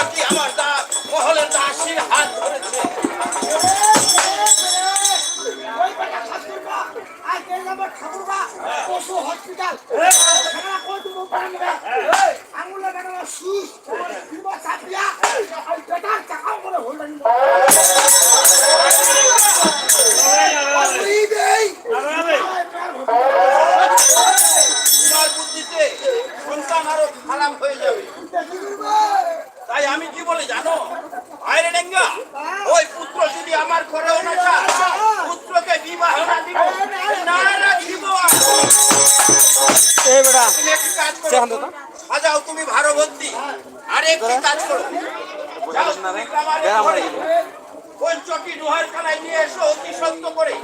নাকি আমার মহলের দাসীর হাত ধরেছে। তোমার বুদ্ধিতে সন্তান আরো খারাপ হয়ে যাবে। তাই আমি কি বলি জানো, আইরে ডেঙ্গা, ওই পুত্র যদি আমার ঘরেও না চায়, পুত্রকে বিবাহ না দিব, না রাখিব। তুমি একটি কাজ করো, সাজাও তুমি ভারবতী, আর একটি কাজ করো, যাও তুমি গ্রামের ঘরে ওই চটি লোহার খানায় নিয়ে এসো অতি সত্য করে।